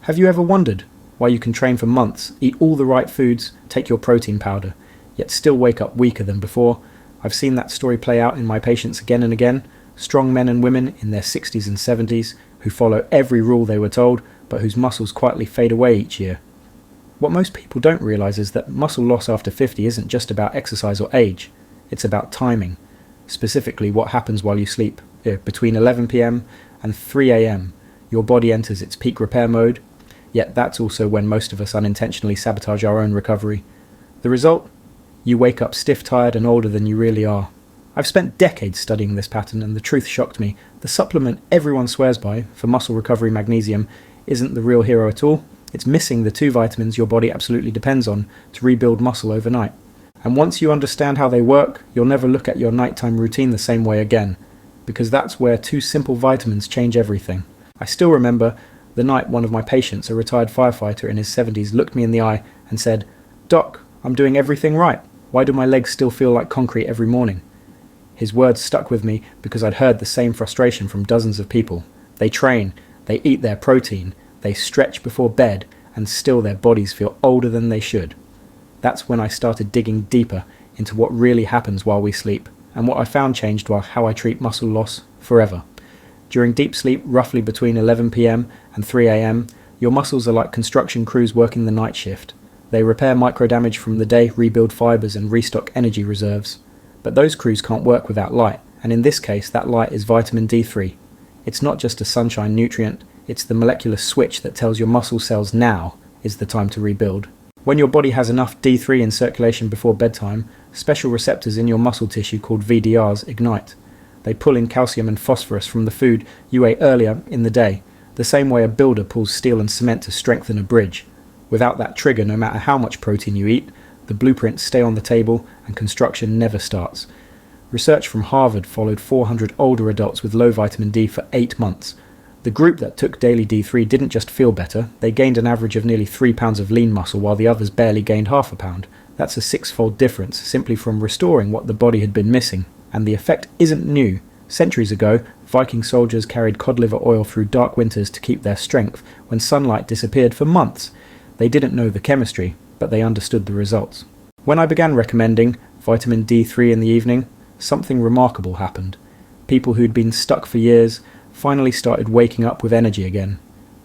Have you ever wondered why you can train for months, eat all the right foods, take your protein powder, yet still wake up weaker than before? I've seen that story play out in my patients again and again. Strong men and women in their 60s and 70s who follow every rule they were told, but whose muscles quietly fade away each year. What most people don't realise is that muscle loss after 50 isn't just about exercise or age, it's about timing. Specifically what happens while you sleep. Between 11 PM and 3 AM, your body enters its peak repair mode, yet that's also when most of us unintentionally sabotage our own recovery. The result? You wake up stiff, tired and older than you really are. I've spent decades studying this pattern and the truth shocked me. The supplement everyone swears by for muscle recovery, magnesium, isn't the real hero at all. It's missing the 2 vitamins your body absolutely depends on to rebuild muscle overnight. And once you understand how they work, you'll never look at your nighttime routine the same way again, because that's where 2 simple vitamins change everything. I still remember the night one of my patients, a retired firefighter in his 70s, looked me in the eye and said, "Doc, I'm doing everything right. Why do my legs still feel like concrete every morning?" His words stuck with me because I'd heard the same frustration from dozens of people. They train, they eat their protein, they stretch before bed, and still their bodies feel older than they should. That's when I started digging deeper into what really happens while we sleep, and what I found changed how I treat muscle loss forever. During deep sleep, roughly between 11 PM and 3 AM, your muscles are like construction crews working the night shift. They repair microdamage from the day, rebuild fibers, and restock energy reserves. But those crews can't work without light, and in this case that light is vitamin D3. It's not just a sunshine nutrient, it's the molecular switch that tells your muscle cells now is the time to rebuild. When your body has enough D3 in circulation before bedtime, special receptors in your muscle tissue called VDRs ignite. They pull in calcium and phosphorus from the food you ate earlier in the day, the same way a builder pulls steel and cement to strengthen a bridge. Without that trigger, no matter how much protein you eat, the blueprints stay on the table and construction never starts. Research from Harvard followed 400 older adults with low vitamin D for 8 months. The group that took daily D3 didn't just feel better, they gained an average of nearly 3 pounds of lean muscle while the others barely gained half a pound. That's a 6-fold difference simply from restoring what the body had been missing. And the effect isn't new. Centuries ago, Viking soldiers carried cod liver oil through dark winters to keep their strength when sunlight disappeared for months. They didn't know the chemistry, but they understood the results. When I began recommending vitamin D3 in the evening, something remarkable happened. People who'd been stuck for years finally started waking up with energy again.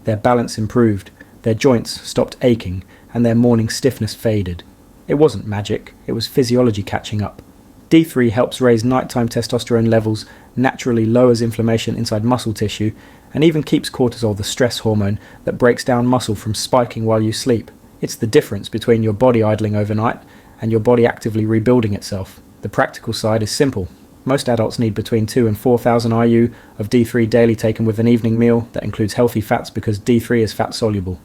Their balance improved, their joints stopped aching, and their morning stiffness faded. It wasn't magic, it was physiology catching up. D3 helps raise nighttime testosterone levels, naturally lowers inflammation inside muscle tissue, and even keeps cortisol, the stress hormone that breaks down muscle, from spiking while you sleep. It's the difference between your body idling overnight and your body actively rebuilding itself. The practical side is simple. Most adults need between 2 and 4,000 IU of D3 daily, taken with an evening meal that includes healthy fats because D3 is fat soluble.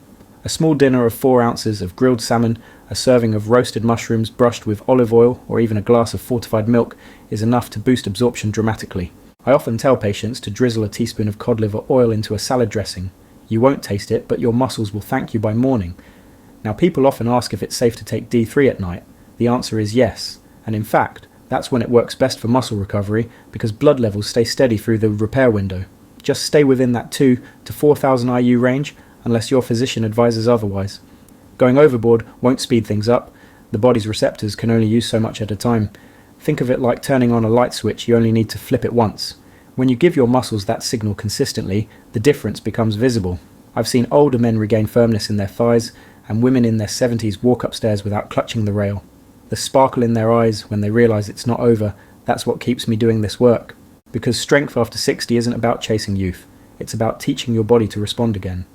A small dinner of 4 ounces of grilled salmon, a serving of roasted mushrooms brushed with olive oil, or even a glass of fortified milk is enough to boost absorption dramatically. I often tell patients to drizzle a teaspoon of cod liver oil into a salad dressing. You won't taste it, but your muscles will thank you by morning. Now, people often ask if it's safe to take D3 at night. The answer is yes, and in fact, that's when it works best for muscle recovery because blood levels stay steady through the repair window. Just stay within that 2 to 4,000 IU range unless your physician advises otherwise. Going overboard won't speed things up. The body's receptors can only use so much at a time. Think of it like turning on a light switch, you only need to flip it once. When you give your muscles that signal consistently, the difference becomes visible. I've seen older men regain firmness in their thighs and women in their 70s walk upstairs without clutching the rail. The sparkle in their eyes when they realise it's not over, that's what keeps me doing this work. Because strength after 60 isn't about chasing youth, it's about teaching your body to respond again.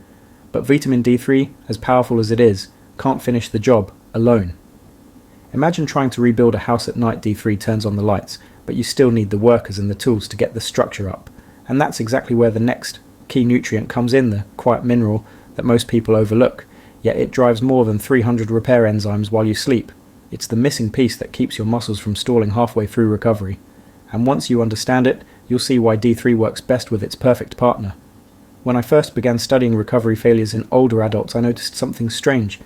But vitamin D3, as powerful as it is, can't finish the job alone. Imagine trying to rebuild a house at night. D3 turns on the lights, but you still need the workers and the tools to get the structure up. And that's exactly where the next key nutrient comes in, the quiet mineral that most people overlook, yet it drives more than 300 repair enzymes while you sleep. It's the missing piece that keeps your muscles from stalling halfway through recovery. And once you understand it, you'll see why D3 works best with its perfect partner. When I first began studying recovery failures in older adults, I noticed something strange.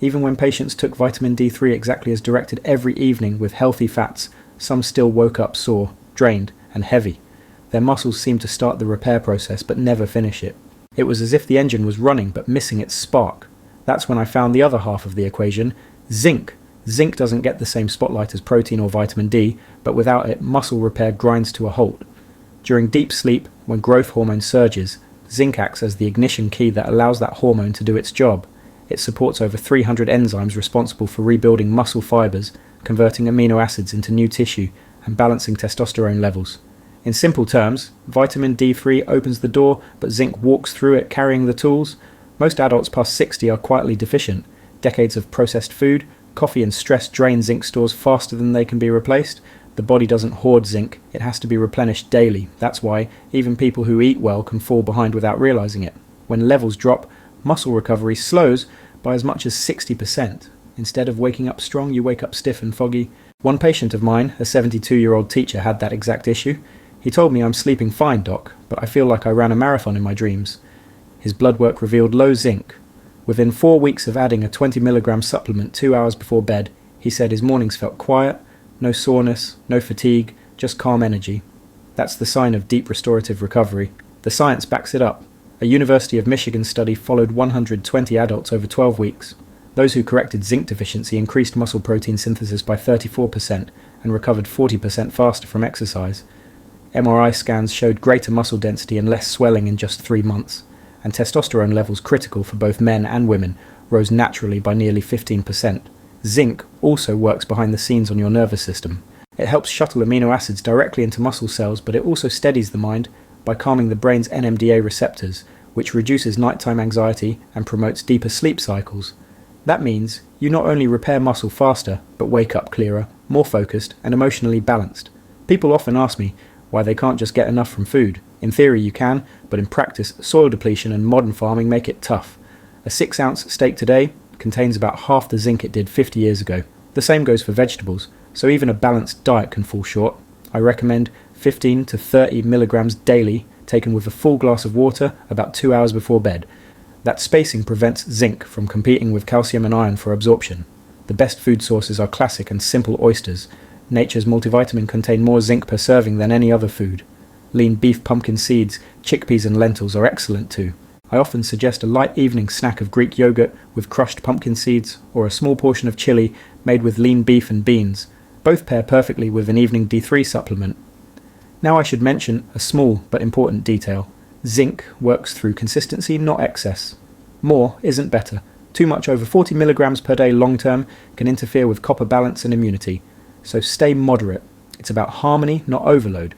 Even when patients took vitamin D3 exactly as directed every evening with healthy fats, some still woke up sore, drained, and heavy. Their muscles seemed to start the repair process but never finish it. It was as if the engine was running but missing its spark. That's when I found the other half of the equation, zinc. Zinc doesn't get the same spotlight as protein or vitamin D, but without it, muscle repair grinds to a halt. During deep sleep, when growth hormone surges, zinc acts as the ignition key that allows that hormone to do its job. It supports over 300 enzymes responsible for rebuilding muscle fibers, converting amino acids into new tissue, and balancing testosterone levels. In simple terms, vitamin D3 opens the door, but zinc walks through it carrying the tools. Most adults past 60 are quietly deficient. Decades of processed food, coffee and stress drain zinc stores faster than they can be replaced. The body doesn't hoard zinc, it has to be replenished daily. That's why even people who eat well can fall behind without realizing it. When levels drop, muscle recovery slows by as much as 60%. Instead of waking up strong, you wake up stiff and foggy. One patient of mine, a 72-year-old teacher, had that exact issue. He told me, "I'm sleeping fine, doc, but I feel like I ran a marathon in my dreams." His blood work revealed low zinc. Within 4 weeks of adding a 20 mg supplement 2 hours before bed, he said his mornings felt quiet, no soreness, no fatigue, just calm energy. That's the sign of deep restorative recovery. The science backs it up. A University of Michigan study followed 120 adults over 12 weeks. Those who corrected zinc deficiency increased muscle protein synthesis by 34% and recovered 40% faster from exercise. MRI scans showed greater muscle density and less swelling in just 3 months, and testosterone levels critical for both men and women rose naturally by nearly 15%. Zinc also works behind the scenes on your nervous system. It helps shuttle amino acids directly into muscle cells, but it also steadies the mind by calming the brain's NMDA receptors, which reduces nighttime anxiety and promotes deeper sleep cycles. That means you not only repair muscle faster, but wake up clearer, more focused, and emotionally balanced. People often ask me why they can't just get enough from food. In theory you can, but in practice, soil depletion and modern farming make it tough. A 6-ounce steak today contains about half the zinc it did 50 years ago. The same goes for vegetables, so even a balanced diet can fall short. I recommend 15 to 30 milligrams daily, taken with a full glass of water about 2 hours before bed. That spacing prevents zinc from competing with calcium and iron for absorption. The best food sources are classic and simple oysters. Nature's multivitamin contain more zinc per serving than any other food. Lean beef pumpkin seeds, chickpeas and lentils are excellent too. I often suggest a light evening snack of Greek yogurt with crushed pumpkin seeds or a small portion of chili made with lean beef and beans. Both pair perfectly with an evening D3 supplement. Now I should mention a small but important detail. Zinc works through consistency, not excess. More isn't better. Too much over 40 milligrams per day long term can interfere with copper balance and immunity. So stay moderate. It's about harmony, not overload.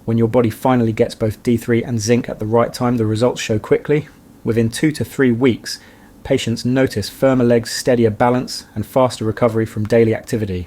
When your body finally gets both D3 and zinc at the right time, the results show quickly. Within 2 to 3 weeks, patients notice firmer legs, steadier balance, and faster recovery from daily activity.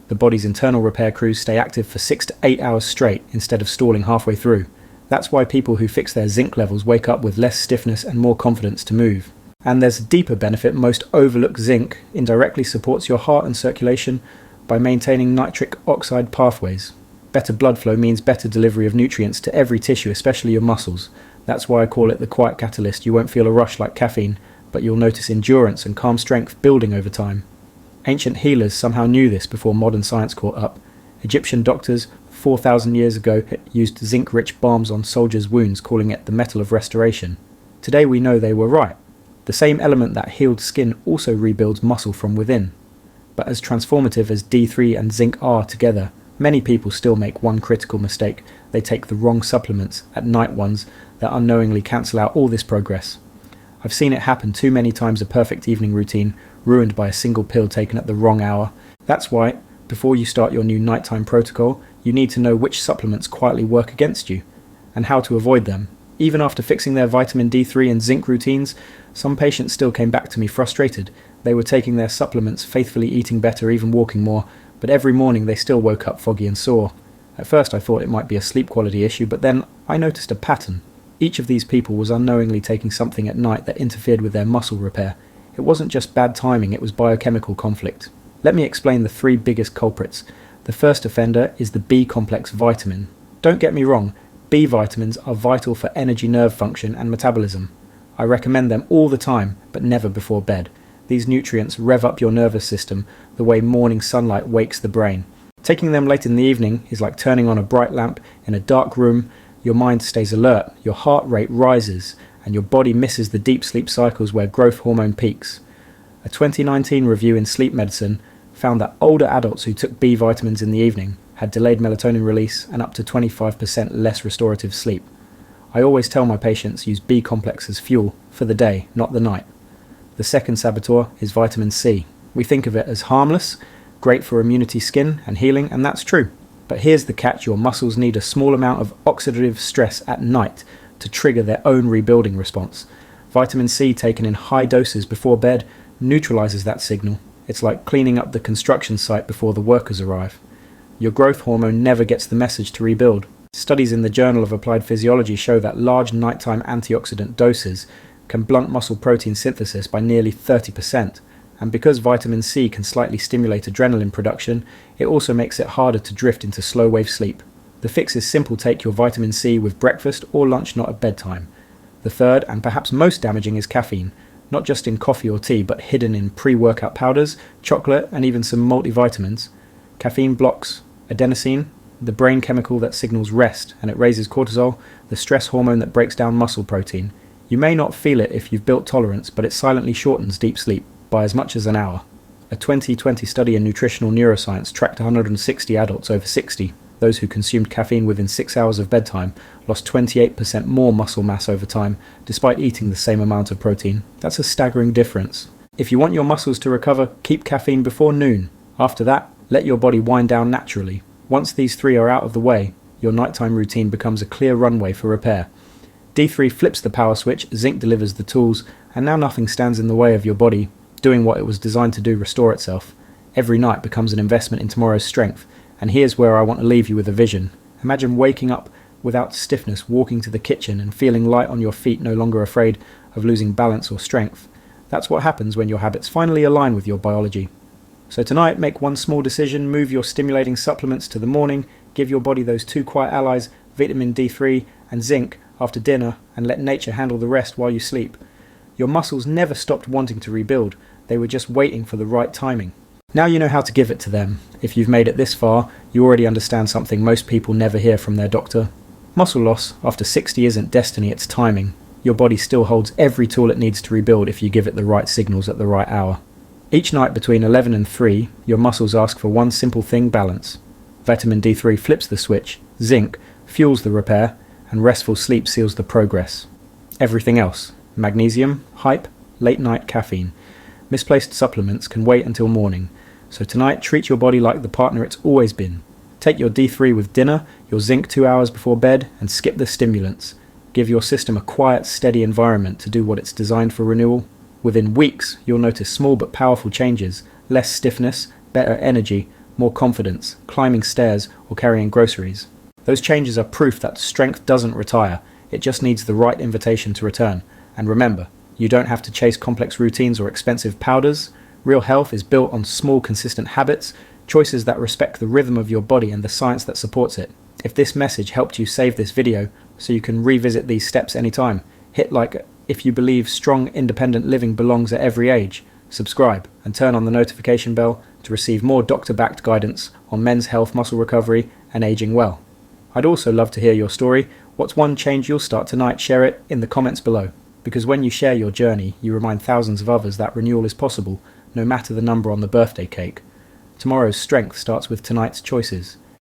The body's internal repair crews stay active for 6 to 8 hours straight instead of stalling halfway through. That's why people who fix their zinc levels wake up with less stiffness and more confidence to move. And there's a deeper benefit. Most overlook zinc indirectly supports your heart and circulation by maintaining nitric oxide pathways. Better blood flow means better delivery of nutrients to every tissue, especially your muscles. That's why I call it the quiet catalyst. You won't feel a rush like caffeine, but you'll notice endurance and calm strength building over time. Ancient healers somehow knew this before modern science caught up. Egyptian doctors 4,000 years ago used zinc-rich balms on soldiers' wounds, calling it the metal of restoration. Today we know they were right. The same element that healed skin also rebuilds muscle from within. But as transformative as D3 and zinc are together, many people still make one critical mistake. They take the wrong supplements, at night ones, that unknowingly cancel out all this progress. I've seen it happen too many times, a perfect evening routine ruined by a single pill taken at the wrong hour. That's why, before you start your new nighttime protocol, you need to know which supplements quietly work against you, and how to avoid them. Even after fixing their vitamin D3 and zinc routines, some patients still came back to me frustrated. They were taking their supplements, faithfully eating better, even walking more, but every morning they still woke up foggy and sore. At first I thought it might be a sleep quality issue, but then I noticed a pattern. Each of these people was unknowingly taking something at night that interfered with their muscle repair. It wasn't just bad timing, it was biochemical conflict. Let me explain the 3 biggest culprits. The first offender is the B-complex vitamin. Don't get me wrong, B vitamins are vital for energy, nerve function and metabolism. I recommend them all the time, but never before bed. These nutrients rev up your nervous system the way morning sunlight wakes the brain. Taking them late in the evening is like turning on a bright lamp in a dark room. Your mind stays alert, your heart rate rises, and your body misses the deep sleep cycles where growth hormone peaks. A 2019 review in Sleep Medicine found that older adults who took B vitamins in the evening had delayed melatonin release and up to 25% less restorative sleep. I always tell my patients use B complex as fuel for the day, not the night. The second saboteur is vitamin C. We think of it as harmless, great for immunity, skin and healing, and that's true. But here's the catch: your muscles need a small amount of oxidative stress at night to trigger their own rebuilding response. Vitamin C taken in high doses before bed neutralizes that signal. It's like cleaning up the construction site before the workers arrive. Your growth hormone never gets the message to rebuild. Studies in the Journal of Applied Physiology show that large nighttime antioxidant doses can blunt muscle protein synthesis by nearly 30%. And because vitamin C can slightly stimulate adrenaline production, it also makes it harder to drift into slow-wave sleep. The fix is simple: take your vitamin C with breakfast or lunch, not at bedtime. The third, and perhaps most damaging, is caffeine. Not just in coffee or tea, but hidden in pre-workout powders, chocolate, and even some multivitamins. Caffeine blocks adenosine, the brain chemical that signals rest, and it raises cortisol, the stress hormone that breaks down muscle protein. You may not feel it if you've built tolerance, but it silently shortens deep sleep by as much as an hour. A 2020 study in nutritional neuroscience tracked 160 adults over 60. Those who consumed caffeine within 6 hours of bedtime lost 28% more muscle mass over time, despite eating the same amount of protein. That's a staggering difference. If you want your muscles to recover, keep caffeine before noon. After that, let your body wind down naturally. Once these three are out of the way, your nighttime routine becomes a clear runway for repair. D3 flips the power switch, zinc delivers the tools, and now nothing stands in the way of your body doing what it was designed to do: restore itself. Every night becomes an investment in tomorrow's strength. And here's where I want to leave you with a vision. Imagine waking up without stiffness, walking to the kitchen and feeling light on your feet, no longer afraid of losing balance or strength. That's what happens when your habits finally align with your biology. So tonight, make one small decision: move your stimulating supplements to the morning, give your body those two quiet allies, vitamin D3 and zinc, after dinner, and let nature handle the rest while you sleep. Your muscles never stopped wanting to rebuild, they were just waiting for the right timing. Now you know how to give it to them. If you've made it this far, you already understand something most people never hear from their doctor. Muscle loss after 60 isn't destiny, it's timing. Your body still holds every tool it needs to rebuild if you give it the right signals at the right hour. Each night between 11 and 3, your muscles ask for one simple thing: balance. Vitamin D3 flips the switch, zinc fuels the repair, and restful sleep seals the progress. Everything else, magnesium, hype, late night caffeine, misplaced supplements, can wait until morning. So tonight, treat your body like the partner it's always been. Take your D3 with dinner, your zinc 2 hours before bed, and skip the stimulants. Give your system a quiet, steady environment to do what it's designed for: renewal. Within weeks, you'll notice small but powerful changes: less stiffness, better energy, more confidence, climbing stairs or carrying groceries. Those changes are proof that strength doesn't retire, it just needs the right invitation to return. And remember, you don't have to chase complex routines or expensive powders. Real health is built on small, consistent habits, choices that respect the rhythm of your body and the science that supports it. If this message helped you, save this video so you can revisit these steps anytime. Hit like if you believe strong, independent living belongs at every age. Subscribe and turn on the notification bell to receive more doctor-backed guidance on men's health, muscle recovery, and aging well. I'd also love to hear your story. What's one change you'll start tonight? Share it in the comments below. Because when you share your journey, you remind thousands of others that renewal is possible, no matter the number on the birthday cake. Tomorrow's strength starts with tonight's choices.